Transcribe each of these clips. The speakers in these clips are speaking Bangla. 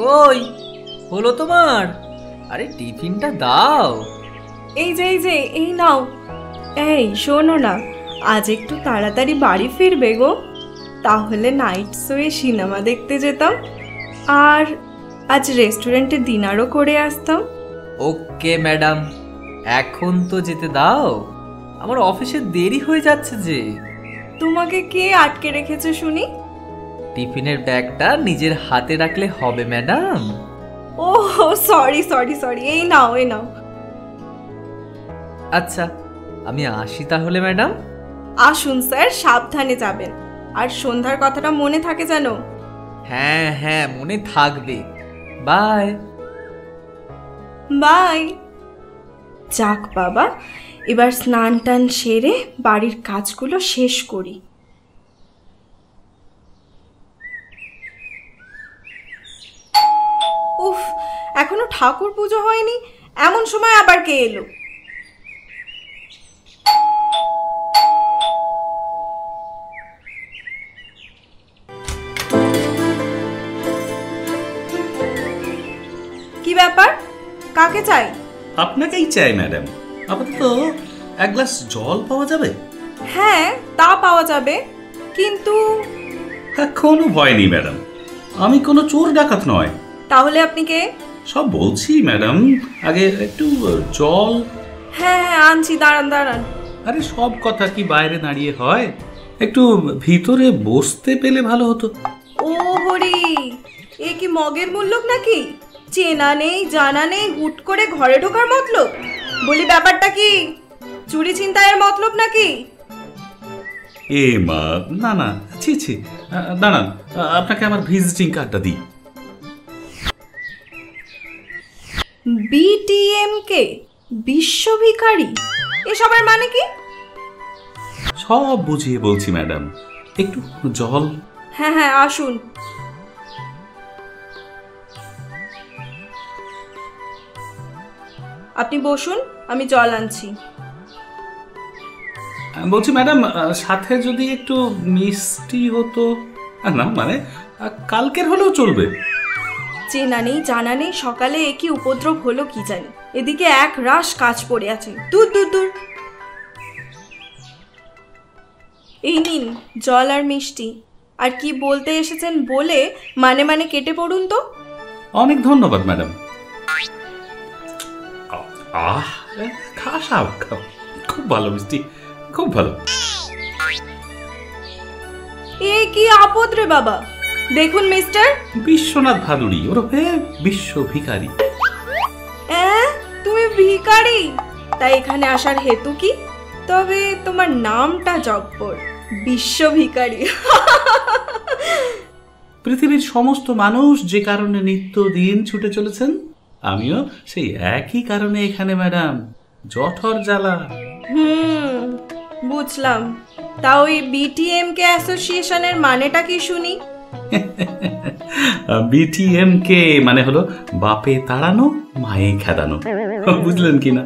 কই হলো তোমার? আরে টিফিনটা দাও। এই যে এই নাও। এই শোনো না, আজ একটু তাড়াতাড়ি বাড়ি ফিরবে গো, তাহলে নাইট শোয়ে সিনেমা দেখতে যেতাম, আর আজ রেস্টুরেন্টে ডিনারও করে আসতাম। ওকে ম্যাডাম, এখন তো যেতে দাও, আমার অফিসে দেরি হয়ে যাচ্ছে যে। তোমাকে কে আটকে রেখেছে শুনি? টিফিনের ব্যাগটা নিজের হাতে রাখলে হবে ম্যাডাম। ও সরি সরি সরি, এই নাও এই নাও। আচ্ছা আমি আসি তাহলে ম্যাডাম। আসুন স্যার, সাবধানে যাবেন, আর সন্ধ্যার কথাটা মনে থাকে যেন। হ্যাঁ হ্যাঁ মনে থাকবে। Bye bye. যাক বাবা, এবার স্নান টান সেরে বাড়ির কাজগুলো শেষ করি। উফ, এখনো ঠাকুর পুজো হয়নি, এমন সময় আবার কে এলো? কি ব্যাপার, কাকে চাই? আপনাকেই চাই ম্যাডাম। আপাতত এক গ্লাস জল পাওয়া যাবে? হ্যাঁ তা পাওয়া যাবে, কিন্তু কোনো ভয় নেই ম্যাডাম, আমি কোনো চোর ডাকাত নয়। তাহলে আপনি কে? সব বলছি ম্যাডাম, আগে একটু জল। হ্যাঁ হ্যাঁ আনছি, দাঁড়ান দাঁড়ান। আরে সব কথা কি বাইরে দাঁড়িয়ে হয়? একটু ভিতরে বসতে পেলে ভালো হতো। ও হরি, এ কি মগের মূল্যক নাকি? চেনা নেই জানা নেই, হুট করে ঘরে ঢোকার মতলব? বলি ব্যাপারটা কি, চুরি ছিনতাইয়ের মতলব নাকি? এ মা, না না, ছি ছি, দাঁড়ান, আপনাকে আমার ভিজিটিং কার্ডটা দিই। বিটিএমকে, বিশ্ব ভিখারি, এসবের মানে কি? সব বুঝিয়ে বলছি ম্যাডাম, একটু জল। হ্যাঁ হ্যাঁ আসুন। আপনি বসুন, আমি জল আনছি। বলছি ম্যাডাম, সাথে যদি একটু মিষ্টি হতো। না মানে কালকের হলেও চলবে। চেনা নেই জানা নেই, সকালে একই উপদ্রব হলো কি জানি, এদিকে এক রাশ কাজ পড়ে আছে, দূর দূর দূর। এই নিন জল আর মিষ্টি, আর কি বলতে এসেছেন বলে মানে মানে কেটে পড়ুন তো। অনেক ধন্যবাদ ম্যাডাম। খাও, খুব ভালো মিষ্টি, খুব ভালো। এ কি আপদ রে বাবা, দেখুন মিস্টার বিশ্বনাথ ভাদুড়ি ওরফে বিশ্ব ভিখারি। তুমি ভিখারি? তাই এখানে আসার হেতু কি? তবে তোমার নামটা জব্বর, বিশ্ব ভিখারি। পৃথিবীর সমস্ত মানুষ যে কারণে নিত্য দিন ছুটে চলেছেন, আমিও সেই একই কারণে এখানে ম্যাডাম, জঠর জ্বালা। বুঝলাম। তা ওই বিটিএমকে অ্যাসোসিয়েশনের মানেটা কি শুনি? বিটিএমকে মানে হলো বাপে তাড়ানো মায়ে খেদানো, বুঝলেন কিনা?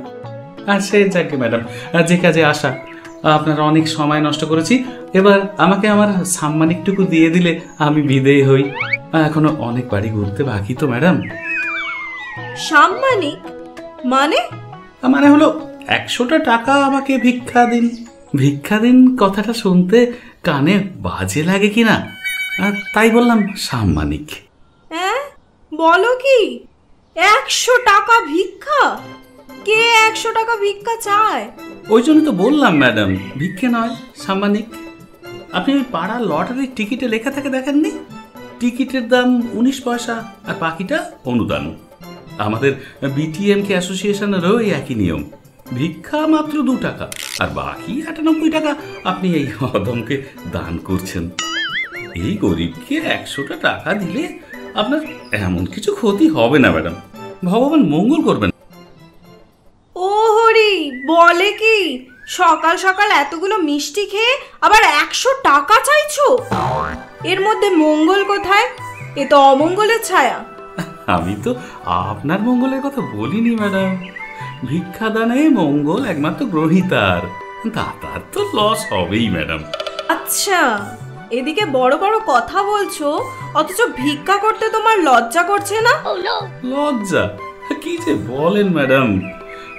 আর সে যাকে ম্যাডাম, যে কাজে আসা, আপনারা অনেক সময় নষ্ট করেছি, এবার আমাকে আমার সাম্মানিকটুকু দিয়ে দিলে আমি বিদেয় হই। এখনো অনেক বাড়ি ঘুরতে বাকি তো ম্যাডাম। সাম্মানিক মানে? মানে হলো 100টা টাকা আমাকে ভিক্ষা দিন। ভিক্ষা দিন কথাটা শুনতে কানে বাজে লাগে কিনা, তাই বললাম সাম্মানিক। বলো কি, 100 টাকা ভিক্ষা? কে 100 টাকা ভিক্ষা চায়? ওই জন্য তো বললাম ম্যাডাম, ভিক্ষে নয়, সাম্মানিক। আপনি ওই পাড়ার লটারির টিকিটে লেখা থাকে দেখেননি? টিকিটের দাম 19 পয়সা, আর বাকিটা অনুদান। আমাদের বিটিএমকে অ্যাসোসিয়েশনেরও এই একই নিয়ম, ভিক্ষা মাত্র 2 টাকা, আর বাকি 98 টাকা আপনি এই অদমকে দান করছেন। এই গরিবকে 100টা টাকা দিলে আপনার এমন কিছু ক্ষতি হবে না ম্যাডাম, ভগবান মঙ্গল করবেন। ও হরি, বলে কি, সকাল সকাল এতগুলো মিষ্টি খেয়ে আবার 100 টাকা চাইছো? এর মধ্যে মঙ্গল কোথায়? এ তো অমঙ্গলের ছায়া। আমি তো আপনার মঙ্গলের কথা বলিনি ম্যাডাম, ভিক্ষাদানে মঙ্গল একমাত্র গ্রহীতার, দাতার তো লস হবেই ম্যাডাম। আচ্ছা এদিকে বড় বড় কথা বলছো, অথচ ভিক্ষা করতে তোমার লজ্জা করছে না? লজ্জা? কি যে বলেন ম্যাডাম,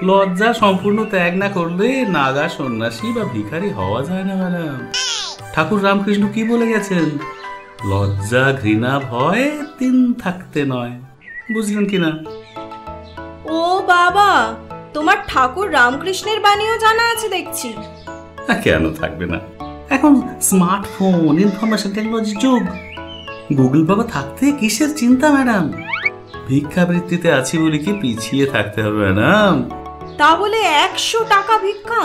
লজ্জা সম্পূর্ণ ত্যাগ না করলে নাগা সন্ন্যাসী বা ভিখারি হওয়া যায় না ম্যাডাম। ঠাকুর রামকৃষ্ণ কি বলে গেছেন? লজ্জা ঘৃণা ভয় তিন থাকতে নয়। বুঝলেন কিনা? ও বাবা, তোমার ঠাকুর রামকৃষ্ণের বাণীও জানা আছে দেখছি। কেন থাকবে না? এখন স্মার্টফোন, ইনফরমেশন টেকনোলজির যুগ। গুগল বাবা থাকতে কিসের চিন্তা ম্যাডাম? ভিক্ষাবৃত্তিতে আছি বলে কি পিছিয়ে থাকতে হবে ম্যাডাম? তা বলে 100 টাকা ভিক্ষা?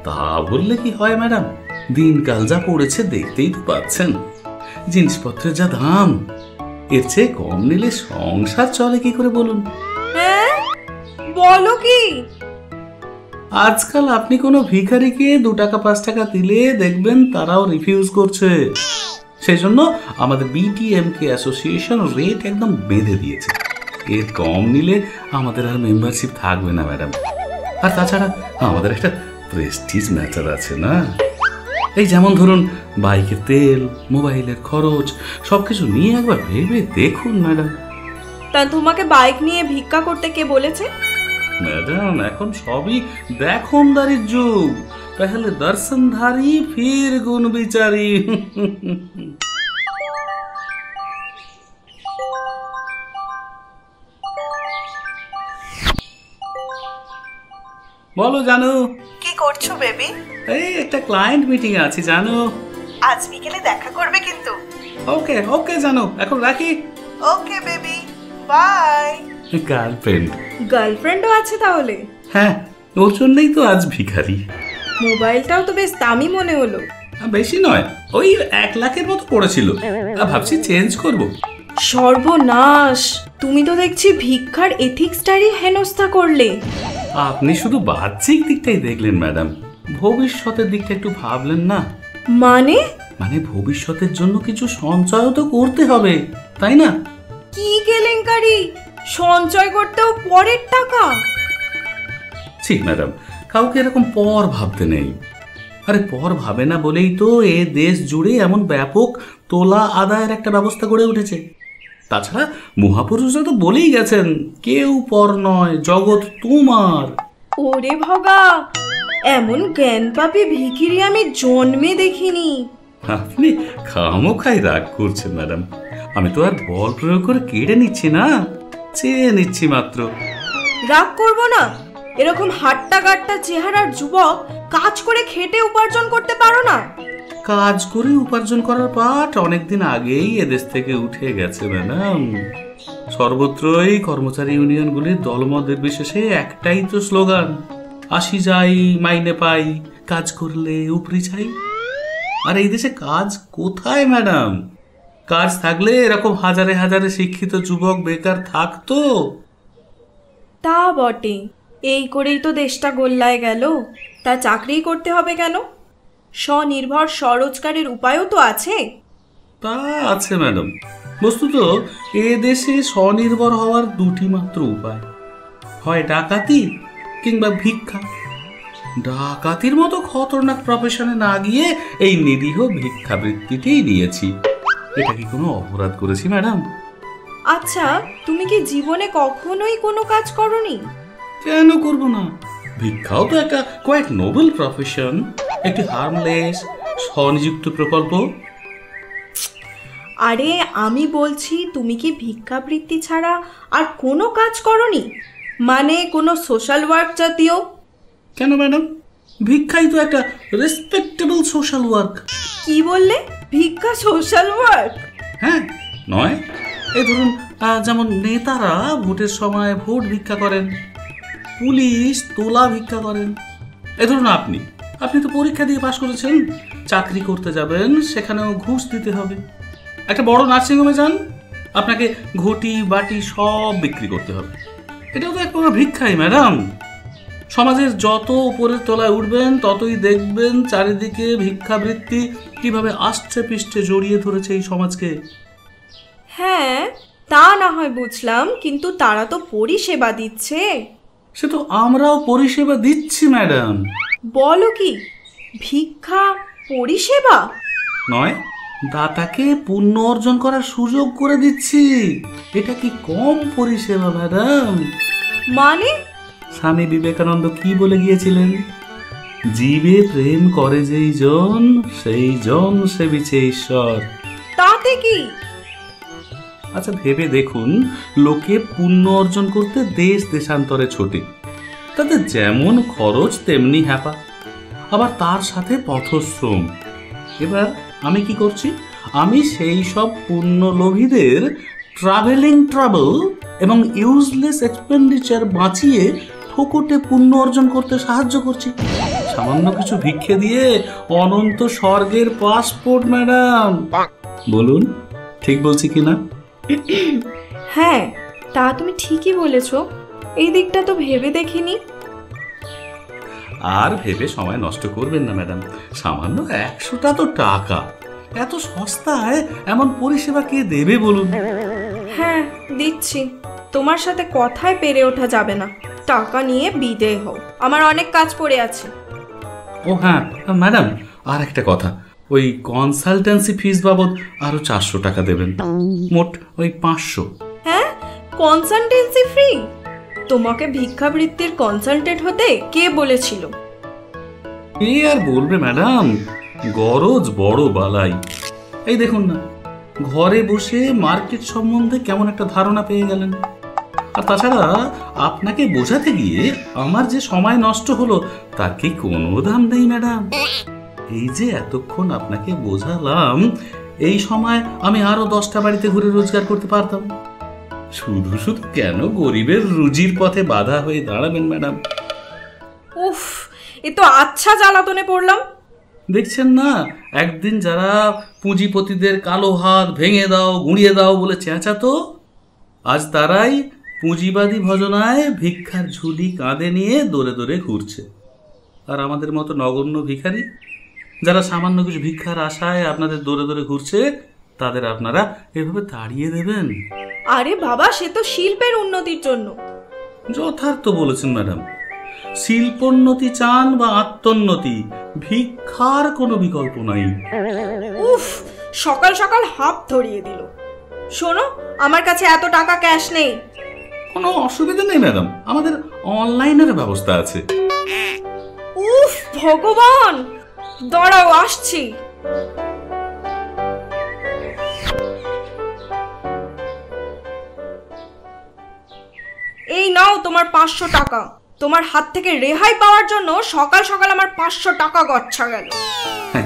তা বললে কি হয় ম্যাডাম? দিনকাল যা পড়েছে দেখতেই তো পাচ্ছেন, জিনিসপত্রের যা দাম, এর চেয়ে কম নিলে সংসার চলে কি করে বলুন? হ্যাঁ, বলো কি? আজকাল আপনি কোনো ভিখারিকে 2 টাকা 5 টাকা দিলে দেখবেন তারাও রিফিউজ করছে। সেই জন্য আমাদের বিটিএমকে অ্যাসোসিয়েশন রেট একদম বেঁধে দিয়েছে। এর কম নিলে আমাদের আর মেম্বারশিপ থাকবে না ম্যাডাম। আর তাছাড়া আমাদের একটা প্রেস্টিজ ম্যাটার আছে না? এই যেমন ধরুন বাইকের তেল, মোবাইলের খরচ, সবকিছু নিয়ে একবার ভেবে দেখুন ম্যাডাম। তা তোমাকে বাইক নিয়ে ভিক্ষা করতে কে বলেছে? ম্যাডাম এখন সবই দেখনদারির যুগ। পহলে দর্শনধারী ফির গুণ বিচারি। বলো জানো। কি করছো বেবি? এই একটা ক্লায়েন্ট মিটিং এ আছি জানো। আজ বিকেলে দেখা করবে কিন্তু। ওকে ওকে জানো, এখন রাখি। Okay baby, bye. গার্লফ্রেন্ড? গার্লফ্রেন্ডও আছে তাহলে? হ্যাঁ, ওর জন্যই তো আজ ভিখারি। মোবাইলটাও তো বেশ দামি মনে হলো। বেশি নয়, ওই 1 লাখের মতো পড়েছিল। ভাবছি চেঞ্জ করব। সর্বনাশ, তুমি তো দেখছি ভিক্ষার এথিক্সটারই হেনস্থা করলে। আপনি শুধু বাহ্যিক দিকটাই দেখলেন ম্যাডাম, ভবিষ্যতের দিকটা একটু ভাবলেন না? মানে? মানে ভবিষ্যতের জন্য কিছু সঞ্চয়ও তো করতে হবে, তাই না? কি কেলেঙ্কারি, সঞ্চয় করতেও পরের টাকা? ঠিক ম্যাডাম, কাউকে এরকম পর ভাবতে নেই। আরে পর ভাবে না বলেই তো এ দেশ জুড়ে এমন ব্যাপক তোলা আদায়ের একটা ব্যবস্থা গড়ে উঠেছে। তাছাড়া মহাপুরুষরা তো বলেই গেছেন, কেউ পর নয়, জগৎ তোমার। ওরে ভগা, এমন জ্ঞানপাপী ভিখিরি আমি জন্মে দেখিনি। আপনি খামোখাই রাগ করছেন ম্যাডাম। আমি তো আর বল প্রয়োগ করে কেড়ে নিচ্ছি না, চেয়ে নিচ্ছি মাত্র। রাগ করব না, এরকম হাট্টা গাট্টা চেহারার যুবক কাজ করে খেটে উপার্জন করতে পারো না? কাজ করে উপার্জন করার পাঠ অনেকদিন আগেই এদেশ থেকে উঠে গেছে ম্যাডাম। সর্বত্রই কর্মচারী ইউনিয়নগুলির দলমত নির্বিশেষে একটাই তো স্লোগান, আসি যাই মাইনে পাই, কাজ করলে উপরি চাই। আর এই দেশে কাজ কোথায় ম্যাডাম? কাজ থাকলে এরকম হাজারে হাজারে শিক্ষিত যুবক বেকার থাকতো। তা বটে, এই করেই তো দেশটা গোল্লায় গেল। তা চাকরি করতে হবে কেন? স্বনির্ভর স্বরোজগারের উপায়ও তো আছে। তা আছে ম্যাডাম, বস্তুত এ দেশে স্বনির্ভর হওয়ার 2টি মাত্র উপায়, হয় ডাকাতি কিংবা ভিক্ষা। ডাকাতির মতো খতরনাক প্রফেশনে না গিয়ে এই নিরীহ ভিক্ষাবৃত্তিতেই নিয়েছি। এটা কি কোনো অপরাধ করেছি ম্যাডাম? আচ্ছা, তুমি কি জীবনে কখনোই কোনো কাজ করনি? কেন করব না? ভিক্ষাও তো একটা কোয়াইট নোবেল প্রফেশন, একটি হার্মলেস স্বনিযুক্ত প্রকল্প। আরে আমি বলছি, তুমি কি ভিক্ষাবৃত্তি ছাড়া আর কোনো কাজ করনি? মানে কোনো সোশ্যাল ওয়ার্ক জাতীয়? কেন ম্যাডাম, ভিক্ষাই তো একটা রেসপেক্টেবল সোশ্যাল ওয়ার্ক। কি বললে? ভিক্ষা সোশ্যাল ওয়ার্ক? হ্যাঁ, নয়? এই ধরুন যেমন নেতারা ভোটের সময় ভোট ভিক্ষা করেন, পুলিশ তোলা ভিক্ষা করেন। এই ধরুন আপনি তো পরীক্ষা দিয়ে পাশ করেছেন, চাকরি করতে যাবেন, সেখানেও ঘুষ দিতে হবে। একটা বড় নার্সিংহোমে যান, আপনাকে ঘটি বাটি সব বিক্রি করতে হবে। এটাও তো এক প্রকার ভিক্ষাই ম্যাডাম। সমাজের যত উপরের তলায় উঠবেন ততই দেখবেন চারিদিকে ভিক্ষাবৃত্তি কিভাবে আষ্টে পৃষ্ঠে জড়িয়ে ধরেছে এই সমাজকে। হ্যাঁ, তা না হয় বুঝলাম, কিন্তু তারা তো পরিষেবা দিচ্ছে। সে তো আমরাও পরিষেবা দিচ্ছি ম্যাডাম। বলো কি, ভিক্ষা পরিষেবা? নয়, দাতাকে পুণ্য অর্জন করার সুযোগ করে দিচ্ছি। এটা কি কম পরিষেবা ম্যাডাম? মানে? স্বামী বিবেকানন্দ কি বলে গিয়েছিলেন? জীবে প্রেম করে যেই জন, সেই জন সেবিছে ঈশ্বর। তাতে কি? আচ্ছা ভেবে দেখুন, লোকে পুণ্য অর্জন করতে দেশ দেশান্তরে ছোটে, তাদের যেমন খরচ তেমনি হ্যাপা, আবার তার সাথে পথশ্রম। এবার আমি কি করছি? আমি সেই সব পুণ্যলোভীদের ট্রাভেলিং ট্রাভেল এবং ইউজলেস এক্সপেন্ডিচার বাঁচিয়ে ফোকটে পুণ্য অর্জন করতে সাহায্য করছি, সামান্য কিছু ভিক্ষে দিয়ে অনন্ত স্বর্গের পাসপোর্ট ম্যাডাম। বলুন ঠিক বলছি কিনা? হ্যাঁ, তা তুমি ঠিকই বলেছো। এই দিকটা তো ভেবে দেখিনি। আর ভেবে সময় নষ্ট করবেন না ম্যাডাম, সামান্য 100টা তো টাকা, এত সস্তায় এমন পরিষেবা কে দেবে বলুন? হ্যাঁ দিচ্ছি, তোমার সাথে কথায় পেরে ওঠা যাবে না। টাকা নিয়ে বিদেয় হও, আমার অনেক কাজ পড়ে আছে। ও হ্যাঁ ম্যাডাম, আর একটা কথা, ওই কনসালটেন্সি ফিস বাবদ আরো 400 টাকা দেবেন, মোট ওই 500। হ্যাঁ, কনসালটেন্সি ফ্রি? তোমাকে ভিক্ষাবৃত্তির কনসালটেন্ট হতে কে বলেছিল? এ আর বলবে ম্যাডাম, গরজ বড় বালাই। এই দেখুন না, ঘরে বসে মার্কেট সম্বন্ধে কেমন একটা ধারণা পেয়ে গেলেন। আর তাছাড়া আপনাকে বোঝাতে গিয়ে আমার যে সময় নষ্ট হলো তার কি কোনো দাম নেই ম্যাডাম। এই যে এতক্ষণ আপনাকে বোঝালাম, এই সময় আমি আরো 10টা বাড়িতে ঘুরে রোজগার করতে পারতাম। শুধু শুধু কেন গরিবের রুজির পথে বাধা হয়ে দাঁড়াবেন ম্যাডাম? উফ, এ তো আচ্ছা জ্বালাতনে পড়লাম। দেখছেন না, একদিন যারা পুঁজিপতিদের কালো হাত ভেঙে দাও, গুঁড়িয়ে দাও বলে চেঁচাতো, আজ তারাই পুঁজিবাদী ভজনায় ভিক্ষার ঝুলি কাঁধে নিয়ে দৌড়ে দৌড়ে ঘুরছে। আর আমাদের মতো নগণ্য ভিখারি যারা সামান্য কিছু ভিক্ষার আশায় আপনাদের দৌড়ে দৌড়ে ঘুরছে, তাদের আপনারা এভাবে তাড়িয়ে দেবেন? আরে বাবা, সে তো শিল্পের উন্নতির জন্য। যথার্থ বলেছেন ম্যাডাম। শিল্পোন্নতি চান বা আত্মোন্নতি, ভিক্ষার কোনো বিকল্প নাই। উফ, সকাল সকাল হাত ধরিয়ে দিল। শোনো, আমার কাছে এত টাকা ক্যাশ নেই। কোনো অসুবিধা নেই ম্যাডাম, আমাদের অনলাইনের ব্যবস্থা আছে। উফ ভগবান, দাঁড়াও আসছি। এই নাও তোমার 500 টাকা। তোমার হাত থেকে রেহাই পাওয়ার জন্য সকাল সকাল আমার 500 টাকা গচ্ছা গেল।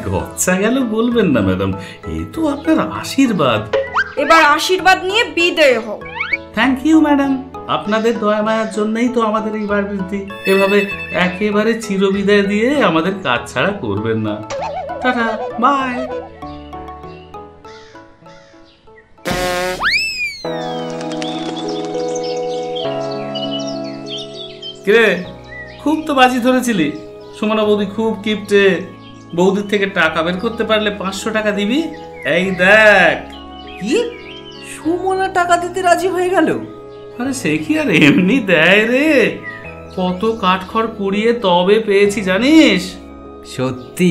গচ্ছা গেল বলবেন না ম্যাডাম, এই তো আপনার আশীর্বাদ। এবার আশীর্বাদ নিয়ে বিদেয় হও। থ্যাংক ইউ ম্যাডাম, আপনাদের দয়া মায়ার জন্যই তো আমাদের এই বার বৃদ্ধি। এভাবে একেবারে চিরবিদায় দিয়ে আমাদের কাজ ছাড়া করবেন না। Tata, bye. কিরে, খুব তো বাজি ধরেছিলি। সুমনা বৌদি খুব কিপটে, বৌদির থেকে টাকা বের করতে পারলে 500 টাকা দিবি। এই দেখ। কি, সুমনা টাকা দিতে রাজি হয়ে গেল? আরে সে কি আর এমনি দেয় রে, কত কাঠখড় পুড়িয়ে তবে পেয়েছি জানিস। সত্যি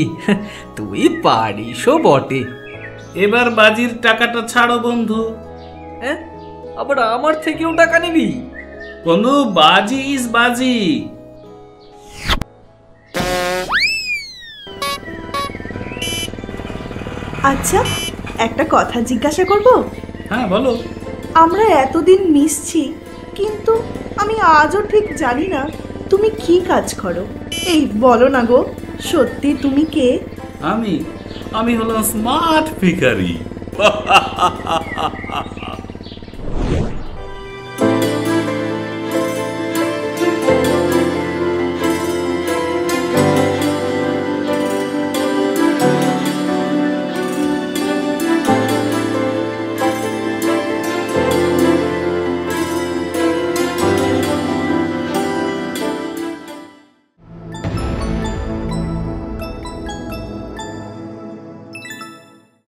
তুই পারিসও বটে। এবার বাজির টাকাটা ছাড়ো বন্ধু। হ্যাঁ, আবার আমার থেকেও টাকা নিবি? বন্ধু, বাজি ইজ বাজি। আচ্ছা, একটা কথা জিজ্ঞাসা করব? হ্যাঁ বলো। আমরা এতদিন মিশছি, কিন্তু আমি আজও ঠিক জানি না তুমি কি কাজ করো। এই বলো না গো, সত্যি তুমি কে? আমি হলাম স্মার্ট ভিখারি।